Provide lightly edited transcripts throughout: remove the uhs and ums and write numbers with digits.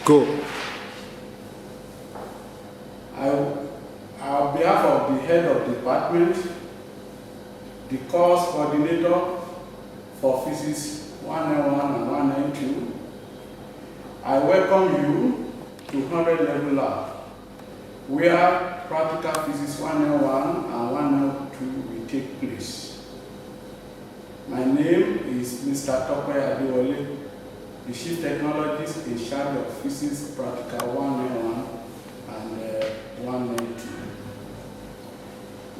Go. On behalf of the head of the department, the course coordinator for Physics 191 and 192, I welcome you to 100 level lab, where practical physics 101 and 102 will take place. My name is Mr. To Phy, the Chief Technologist in charge of Physics Practical 191 and 192.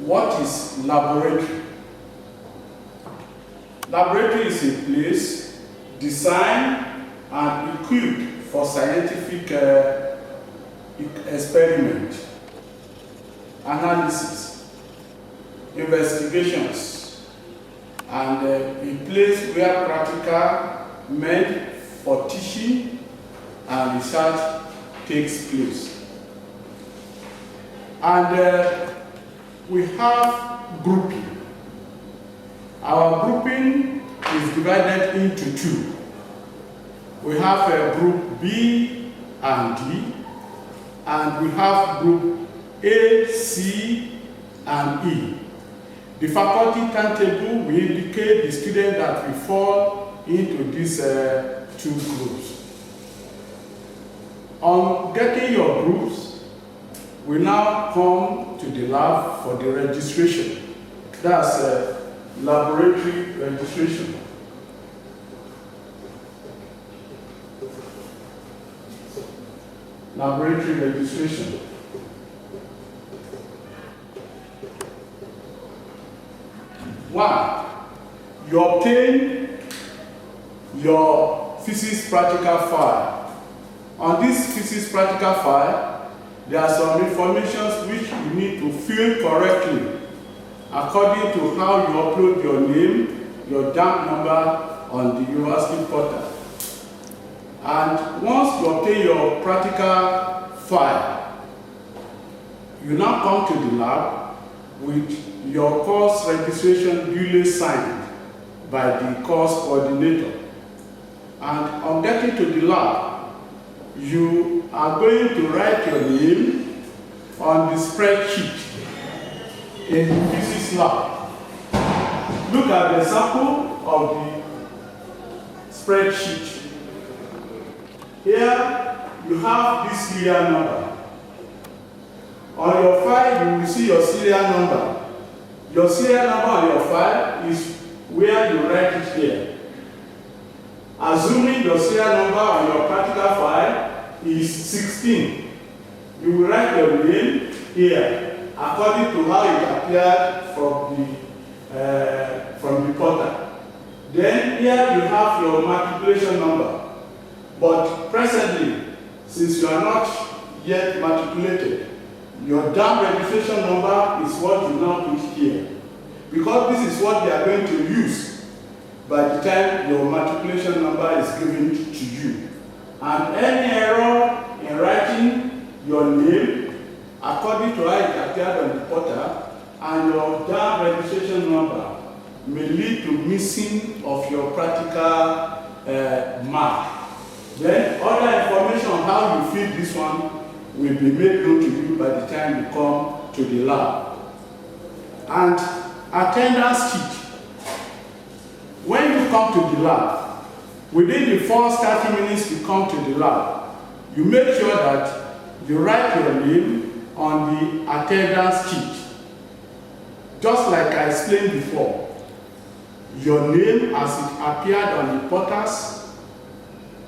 What is laboratory? Laboratory is a place designed and equipped for scientific experiment, analysis, investigations, and a place where practical meant for teaching and research takes place. And we have grouping. Our grouping is divided into two. We have a group B and D, and we have group A, C, and E. The faculty timetable will indicate the students that will fall into these two groups. On getting your groups, we now come to the lab for the registration. That's laboratory registration. Laboratory registration. One, you obtain your physics practical file. On this physics practical file, there are some information which you need to fill correctly according to how you upload your name, your DAMP number on the university portal. And once you obtain your practical file, you now come to the lab with your course registration duly signed by the course coordinator. And on getting to the lab, you are going to write your name on the spreadsheet in the physics lab. Look at the sample of the spreadsheet. Here you have this serial number. On your file, you will see your serial number. Your serial number on your file is where you write it here. Assuming your serial number on your practical file is 16, you will write your name here according to how it appeared from the portal. Then here you have your matriculation number. But presently, since you are not yet matriculated, your DAMP registration number is what you now put here. Because this is what they are going to use by the time your matriculation number is given to you. And any error in writing your name according to how it appeared on the portal and your DAMP registration number may lead to missing of your practical mark. Then other information on how you fill this one will be made known to you by the time you come to the lab. And attendance sheet. When you come to the lab, within the first 30 minutes you come to the lab, you make sure that you write your name on the attendance sheet. Just like I explained before, your name as it appeared on the portals,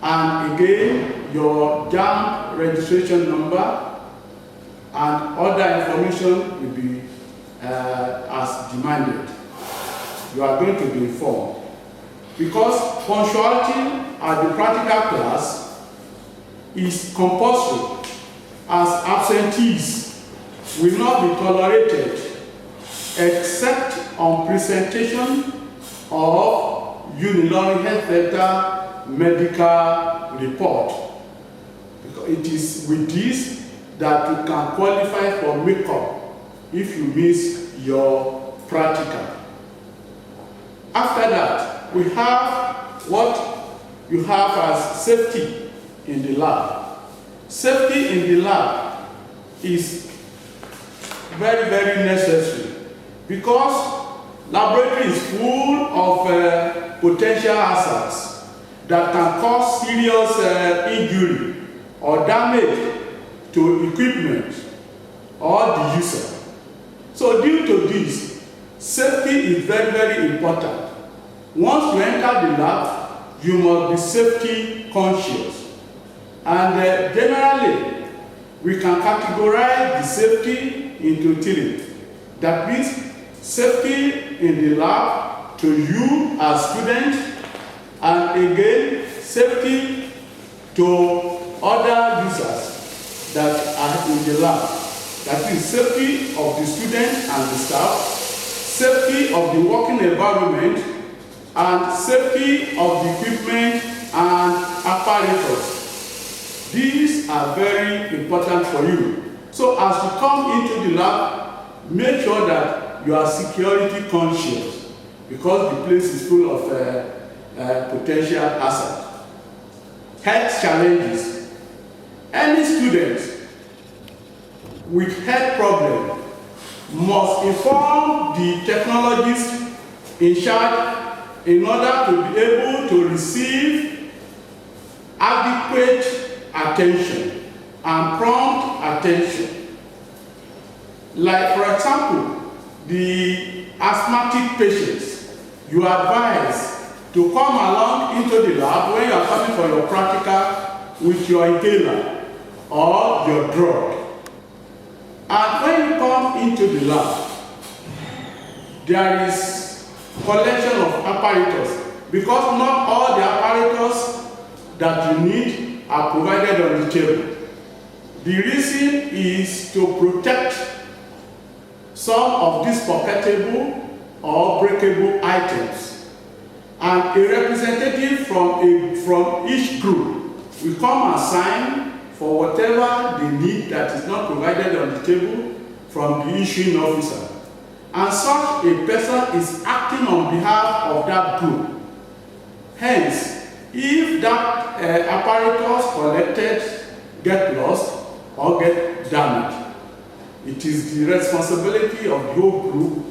and again, your DAMP registration number and other information will be as demanded. You are going to be informed. Because punctuality at the practical class is compulsory, as absentees will not be tolerated except on presentation of unilateral health data medical report. Because it is with this that you can qualify for makeup if you miss your practical. After that, we have what you have as safety in the lab. Safety in the lab is very, very necessary because laboratory is full of potential hazards that can cause serious injury or damage to equipment or the user. So due to this, safety is very, very important. Once you enter the lab, you must be safety conscious. And generally, we can categorize the safety into three. That means safety in the lab to you as students, and again, safety to other users that are in the lab. That is safety of the students and the staff, safety of the working environment, and safety of the equipment and apparatus. These are very important for you. So as you come into the lab, make sure that you are security conscious because the place is full of potential hazard. Health challenges. Any student with health problem must inform the technologists in charge in order to be able to receive adequate attention and prompt attention. Like for example, the asthmatic patients, you are advised to come along into the lab when you are coming for your practical with your inhaler or your drug. And when you come into the lab, there is collection of apparatus because not all the apparatus that you need are provided on the table. The reason is to protect some of these pocketable or breakable items. And a representative from each group will come and sign for whatever they need that is not provided on the table from the issuing officer. And such a person is acting on behalf of that group. Hence, if that apparatus collected get lost or get damaged, it is the responsibility of the whole group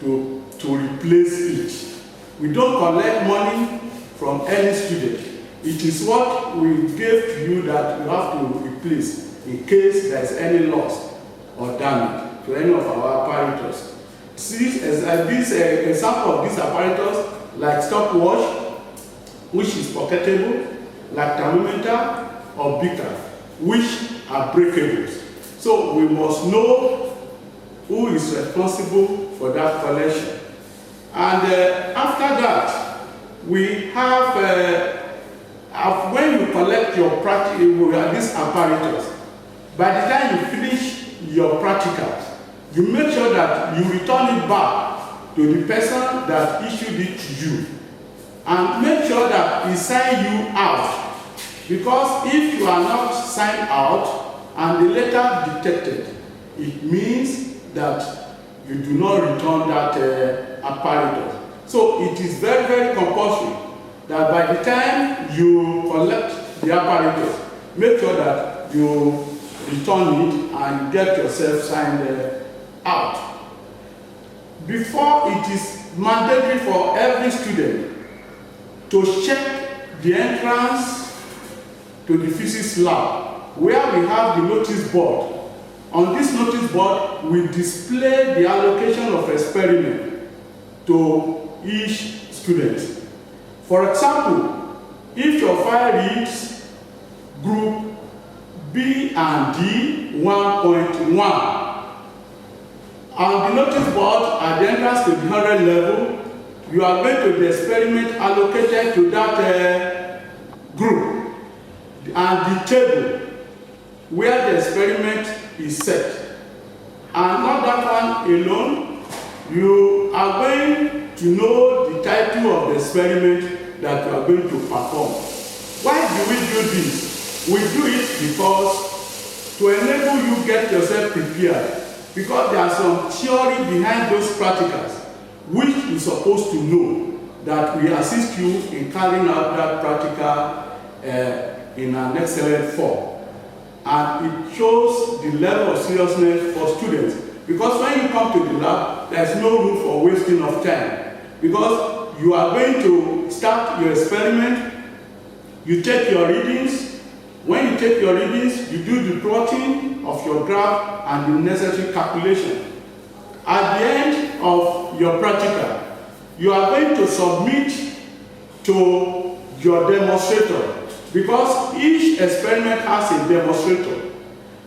to replace it. We don't collect money from any student. It is what we gave to you that you have to replace in case there is any loss or damage to any of our apparatus. See, this example of this apparatus, like stopwatch, which is pocketable, like thermometer or beaker, which are breakables. So we must know who is responsible for that collection. And after that, we have, when you collect your practical, this apparatus, by the time you finish your practical, you make sure that you return it back to the person that issued it to you. And make sure that he sign you out. Because if you are not signed out and the letter detected, it means that you do not return that apparatus. So it is very, very compulsory that by the time you collect the apparatus, make sure that you return it and get yourself signed out. Before, it is mandatory for every student to check the entrance to the physics lab, where we have the notice board. On this notice board, we display the allocation of experiment to each student. For example, if your file reads group B and D 1.1, on the notice board at the entrance to the 100 level, you are going to the experiment allocated to that group and the table where the experiment is set. And not that one alone, you are going to know the title of the experiment that you are going to perform. Why do we do this? We do it because to enable you get yourself prepared, because there are some theory behind those practicals which you're supposed to know that will assist you in carrying out that practical in an excellent form. and it shows the level of seriousness for students. Because when you come to the lab, there's no room for wasting of time. Because you are going to start your experiment, you take your readings. When you take your readings, you do the plotting of your graph and the necessary calculation. At the end of your practical, you are going to submit to your demonstrator, because each experiment has a demonstrator.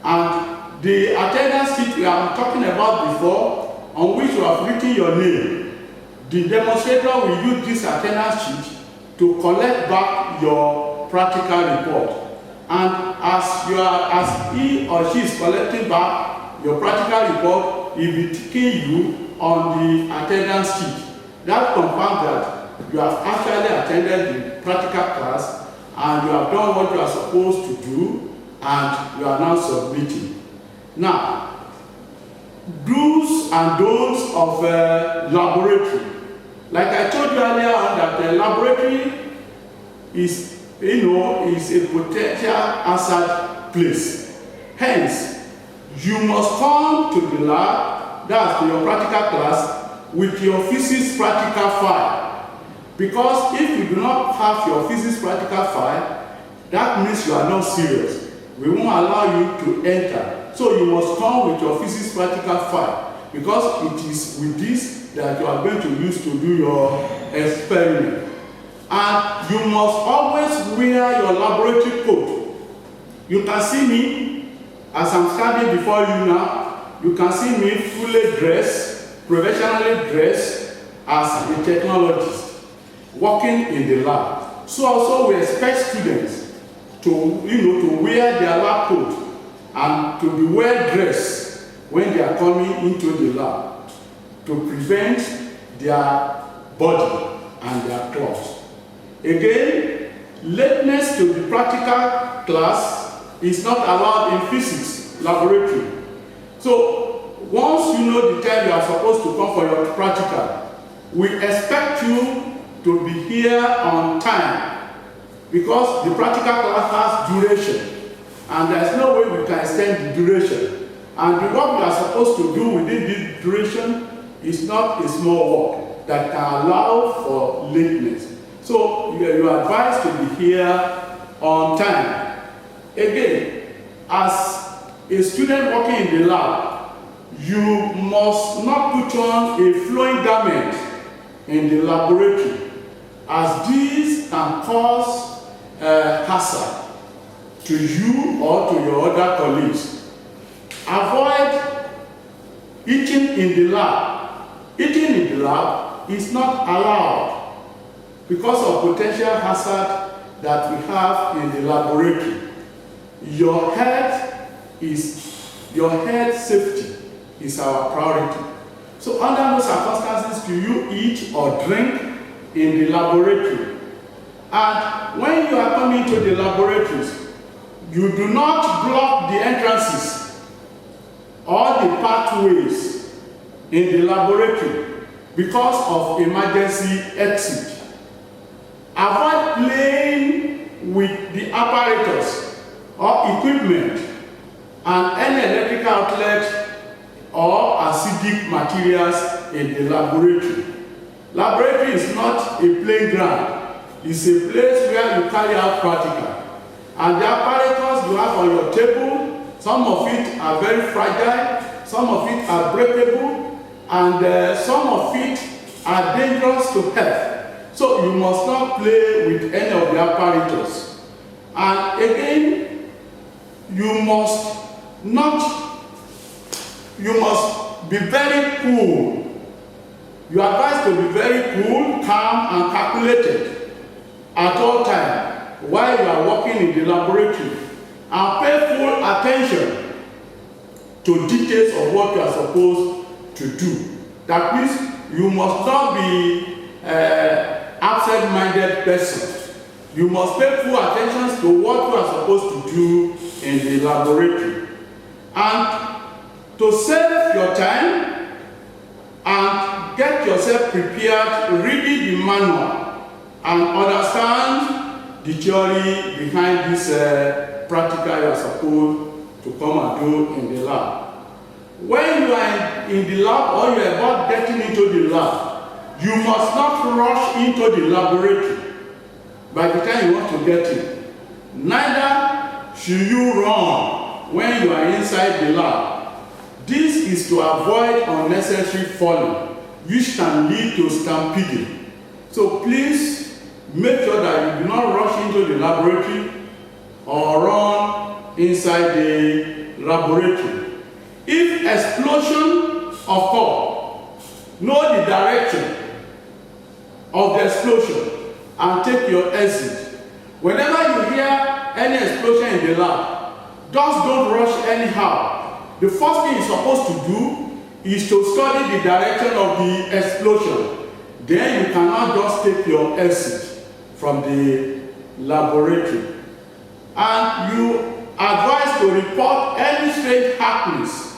And the attendance sheet I'm talking about before, on which you have written your name, the demonstrator will use this attendance sheet to collect back your practical report. And as he or she is collecting back your practical report, he will be ticking you on the attendance sheet. That confirms that you have actually attended the practical class and you have done what you are supposed to do, and you are now submitting. Now, do's and don'ts of laboratory. Like I told you earlier on, that the laboratory is a potential hazard place. Hence, you must come to the lab, that's to your practical class, with your physics practical file. Because if you do not have your physics practical file, that means you are not serious. We won't allow you to enter. So you must come with your physics practical file, because it is with this that you are going to use to do your experiment. And you must always wear your laboratory coat. You can see me as I'm standing before you now. You can see me fully dressed, professionally dressed as a technologist working in the lab. So also we expect students to wear their lab coat and to be well dressed when they are coming into the lab, to prevent their body and their clothes. Again, lateness to the practical class is not allowed in physics laboratory. So once you know the time you are supposed to come for your practical, we expect you to be here on time, because the practical class has duration, and there is no way we can extend the duration. And the work we are supposed to do within this duration is not a small work that can allow for lateness. So you are advised to be here on time. Again, as a student working in the lab, you must not put on a flowing garment in the laboratory, as these can cause hazard to you or to your other colleagues. Avoid eating in the lab. Eating in the lab is not allowed because of potential hazard that we have in the laboratory. Your health safety is our priority. So under no circumstances do you eat or drink in the laboratory. And when you are coming to the laboratories, you do not block the entrances or the pathways in the laboratory because of emergency exit. Avoid playing with the apparatus or equipment and any electrical outlet or acidic materials in the laboratory. Laboratory is not a playground. It's a place where you carry out practical. And the apparatus you have on your table, some of it are very fragile, some of it are breakable, and some of it are dangerous to health. So you must not play with any of the apparatus. And again, you must be very cool. You are advised to be very cool, calm, and calculated at all times while you are working in the laboratory, and pay full attention to details of what you are supposed to do. That means you must not be absent-minded person. You must pay full attention to what you are supposed to do in the laboratory. And to save your time and get yourself prepared, reading the manual and understand the theory behind this practical you are supposed to come and do in the lab. When you are in the lab or you are about getting into the lab, you must not rush into the laboratory by the time you want to get in. Neither should you run when you are inside the lab. This is to avoid unnecessary falling, which can lead to stampeding. So please make sure that you do not rush into the laboratory or run inside the laboratory. If explosion occurs, know the direction of the explosion and take your exit. Whenever you hear any explosion in the lab, just don't rush anyhow. The first thing you're supposed to do is to study the direction of the explosion. Then you cannot just take your exit from the laboratory. And you advise to report any strange happenings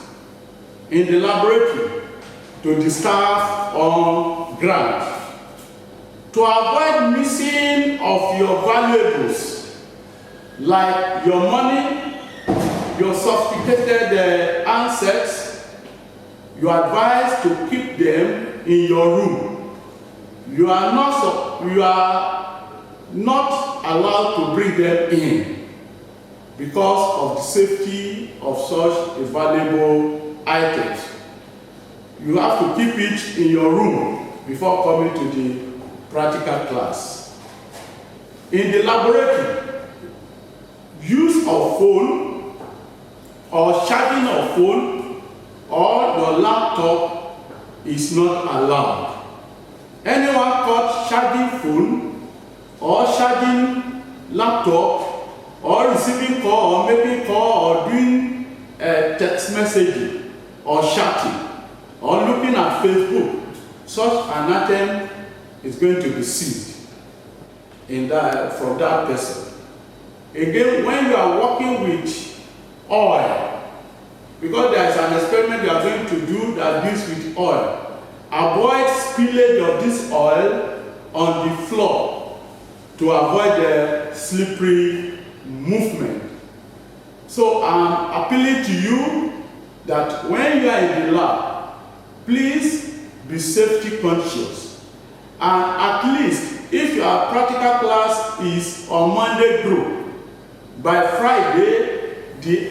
in the laboratory to the staff on ground. To avoid missing of your valuables, like your money, your sophisticated handsets, you are advised to keep them in your room. You are not allowed to bring them in because of the safety of such valuable items. You have to keep it in your room before coming to the practical class. In the laboratory, use of phone or charging of phone or your laptop is not allowed. Anyone caught charging phone or charging laptop or receiving call or making call or doing text messaging or chatting or looking at Facebook, such an item is going to be seized from that person. Again, when you are working with oil, because there is an experiment you are going to do that deals with oil, avoid spillage of this oil on the floor to avoid the slippery movement. So I'm appealing to you that when you are in the lab, please be safety conscious. And at least, if your practical class is on Monday group, by Friday, the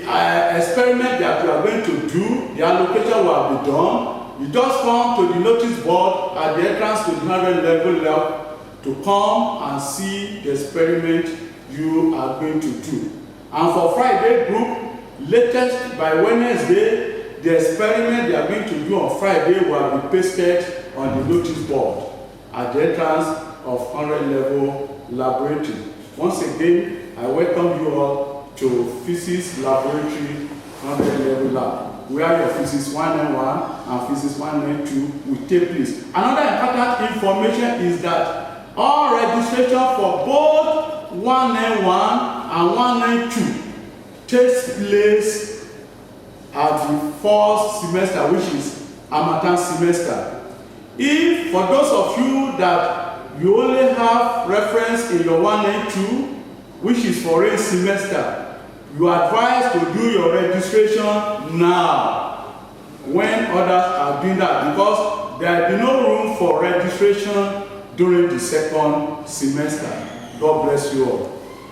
experiment that you are going to do, the allocation will be done. You just come to the notice board at the entrance to the 100 level lab to come and see the experiment you are going to do. And for Friday group, latest by Wednesday, the experiment they are going to do on Friday will be pasted on the notice board at the entrance of 100 level laboratory. Once again, I welcome you all to Physics Laboratory 100 level lab, where your Physics 191 and Physics 192 will take place. Another important information is that all registration for both 191 and 192 takes place at the first semester, which is amateur semester. If for those of you that you only have reference in your 192, which is for a semester, you are advised to do your registration now when others are doing that, because there will be no room for registration during the second semester. God bless you all.